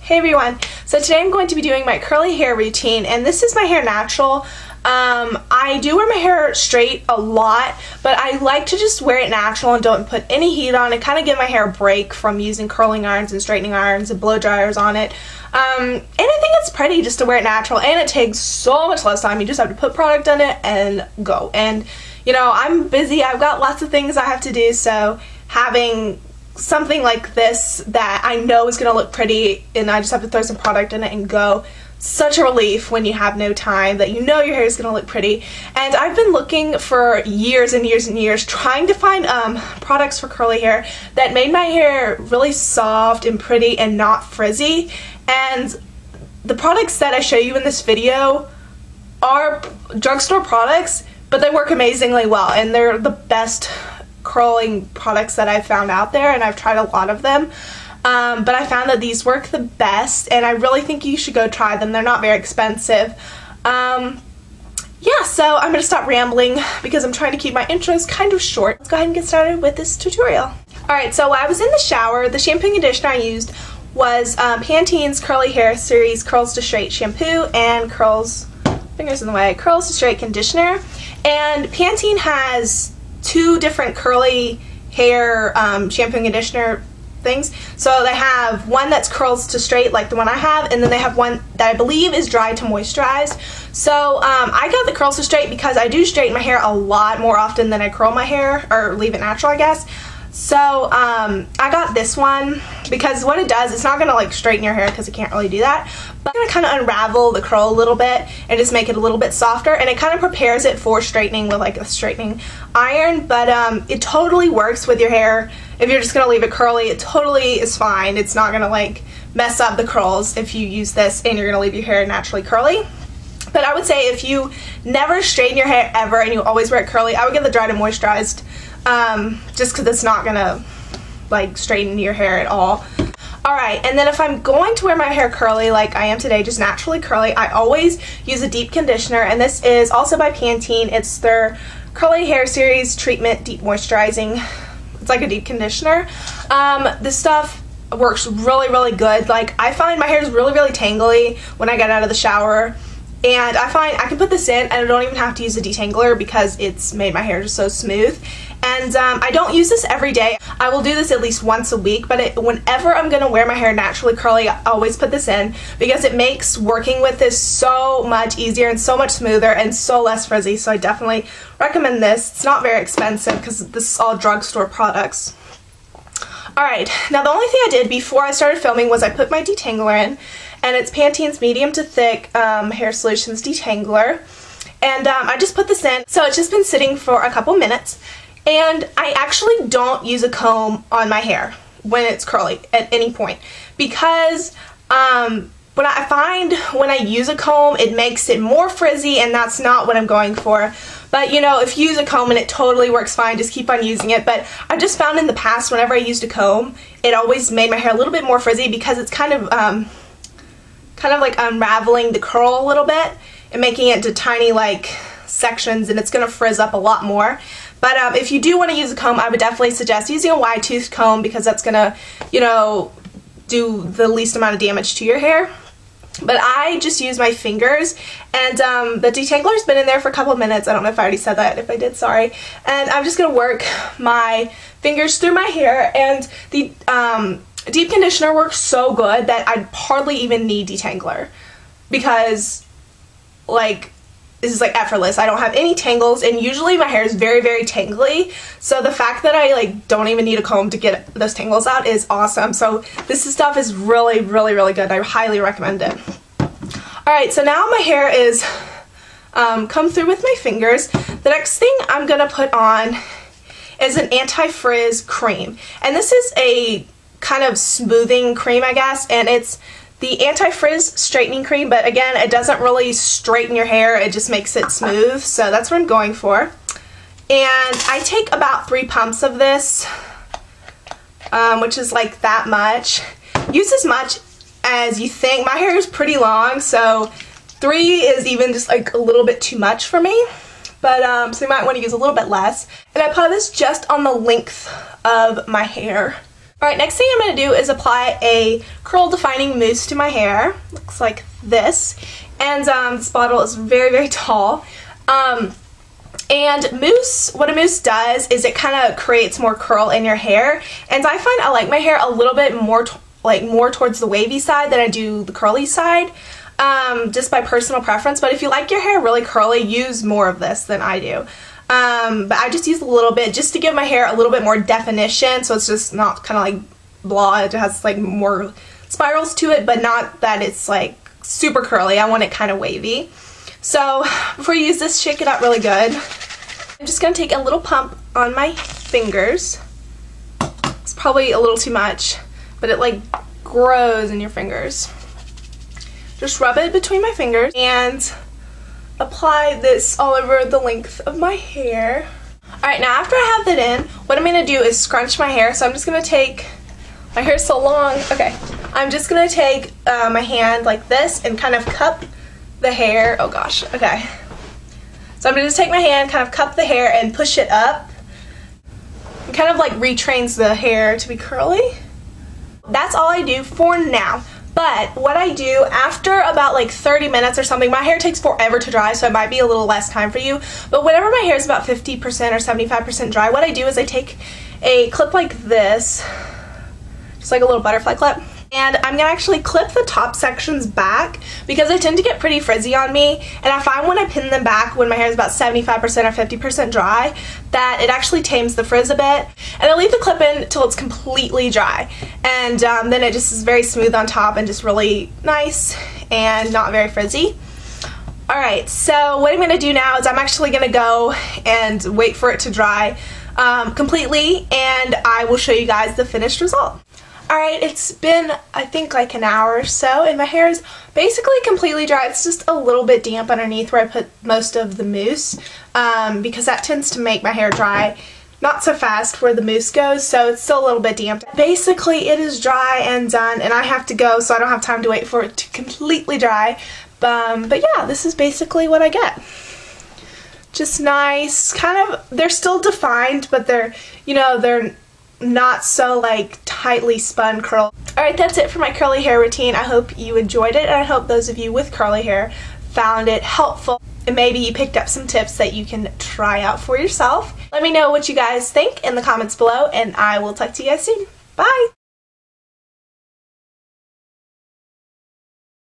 Hey everyone, so today I'm going to be doing my curly hair routine, and this is my hair natural. I do wear my hair straight a lot, but I like to just wear it natural and don't put any heat on it, kind of give my hair a break from using curling irons and straightening irons and blow dryers on it. And I think it's pretty just to wear it natural, and it takes so much less time. You just have to put product on it and go. And you know, I'm busy, I've got lots of things I have to do, so having something like this that I know is going to look pretty and I just have to throw some product in it and go, such a relief when you have no time, that you know your hair is going to look pretty. And I've been looking for years and years and years trying to find products for curly hair that made my hair really soft and pretty and not frizzy. And the products that I show you in this video are drugstore products, but they work amazingly well, and they're the best curling products that I've found out there, and I've tried a lot of them, but I found that these work the best, and I really think you should go try them. They're not very expensive. Yeah, so I'm gonna stop rambling because I'm trying to keep my intros kind of short. Let's go ahead and get started with this tutorial. Alright, so while I was in the shower, the shampoo and conditioner I used was Pantene's Curly Hair Series Curls to Straight shampoo and Curls to Straight conditioner. And Pantene has two different curly hair shampoo and conditioner things. So they have one that's curls to straight like the one I have, and then they have one that I believe is dry to moisturized. So I got the curls to straight because I do straighten my hair a lot more often than I curl my hair, or leave it natural, I guess. So I got this one because what it does, it's not going to like straighten your hair because it can't really do that, but it's going to kind of unravel the curl a little bit and just make it a little bit softer, and it kind of prepares it for straightening with like a straightening iron. But it totally works with your hair. If you're just going to leave it curly, it totally is fine. It's not going to like mess up the curls if you use this and you're going to leave your hair naturally curly. But I would say if you never straighten your hair ever and you always wear it curly, I would get the dry to moisturized. Just because it's not gonna like straighten your hair at all. Alright, and then if I'm going to wear my hair curly like I am today, just naturally curly, I always use a deep conditioner, and this is also by Pantene. It's their Curly Hair Series Treatment Deep Moisturizing. It's like a deep conditioner. This stuff works really good. Like, I find my hair is really tangly when I get out of the shower, and I find I can put this in and I don't even have to use a detangler because it's made my hair just so smooth. And I don't use this every day. I will do this at least once a week, but whenever I'm going to wear my hair naturally curly, I always put this in because it makes working with this so much easier and so much smoother and so less frizzy. So I definitely recommend this. It's not very expensive because this is all drugstore products. Alright, now the only thing I did before I started filming was I put my detangler in, and it's Pantene's medium to thick hair solutions detangler, and I just put this in. So it's just been sitting for a couple minutes, and I actually don't use a comb on my hair when it's curly at any point, because when I use a comb, it makes it more frizzy, and that's not what I'm going for. But you know, if you use a comb and it totally works fine, just keep on using it. But I've just found in the past, whenever I used a comb, it always made my hair a little bit more frizzy because it's kind of like unraveling the curl a little bit and making it into tiny like sections, and it's going to frizz up a lot more. But if you do want to use a comb, I would definitely suggest using a wide tooth comb because that's going to, you know, do the least amount of damage to your hair. But I just use my fingers, and the detangler's been in there for a couple of minutes. I don't know if I already said that. If I did, sorry. And I'm just going to work my fingers through my hair, and the deep conditioner works so good that I hardly even need detangler because, like, this is like effortless. I don't have any tangles, and usually my hair is very tangly, so the fact that I like don't even need a comb to get those tangles out is awesome. So this stuff is really good. I highly recommend it. Alright, so now my hair is come through with my fingers. The next thing I'm gonna put on is an anti-frizz cream, and this is a kind of smoothing cream, I guess, and it's the anti-frizz straightening cream, but again, it doesn't really straighten your hair, it just makes it smooth, so that's what I'm going for. And I take about 3 pumps of this, which is like that much. Use as much as you think. My hair is pretty long, so 3 is even just like a little bit too much for me, but so you might want to use a little bit less. And I apply this just on the length of my hair. Alright, next thing I'm going to do is apply a curl defining mousse to my hair. Looks like this. And this bottle is very, very tall. And mousse, what a mousse does is it kind of creates more curl in your hair. And I find I like my hair a little bit more, more towards the wavy side than I do the curly side. Just by personal preference. But if you like your hair really curly, use more of this than I do. But I just use a little bit just to give my hair a little bit more definition, so it's just not kind of like blah. It has like more spirals to it, but not that it's like super curly. I want it kind of wavy. So before you use this, shake it up really good. I'm just going to take a little pump on my fingers. It's probably a little too much, but it like grows in your fingers. Just rub it between my fingers and apply this all over the length of my hair. Alright, now after I have that in, what I'm going to do is scrunch my hair. So I'm just going to take, my hair's so long, okay. I'm just going to take my hand like this and kind of cup the hair. Oh gosh, okay. So I'm going to just take my hand, kind of cup the hair and push it up. It kind of like retrains the hair to be curly. That's all I do for now. But what I do after about like 30 minutes or something, my hair takes forever to dry, so it might be a little less time for you. But whenever my hair is about 50% or 75% dry, what I do is I take a clip like this, just like a little butterfly clip, and I'm going to actually clip the top sections back because they tend to get pretty frizzy on me, and I find when I pin them back when my hair is about 75% or 50% dry that it actually tames the frizz a bit. And I leave the clip in until it's completely dry, and then it just is very smooth on top and just really nice and not very frizzy. Alright, so what I'm going to do now is I'm actually going to go and wait for it to dry completely, and I will show you guys the finished result. Alright, it's been, I think, like an hour or so, and my hair is basically completely dry. It's just a little bit damp underneath where I put most of the mousse, because that tends to make my hair dry not so fast where the mousse goes, so it's still a little bit damp. Basically, it is dry and done, and I have to go, so I don't have time to wait for it to completely dry. But yeah, this is basically what I get. Just nice, kind of, they're still defined, but they're, you know, they're not so like tightly spun curl. Alright, that's it for my curly hair routine. I hope you enjoyed it, and I hope those of you with curly hair found it helpful, and maybe you picked up some tips that you can try out for yourself. Let me know what you guys think in the comments below, and I will talk to you guys soon. Bye!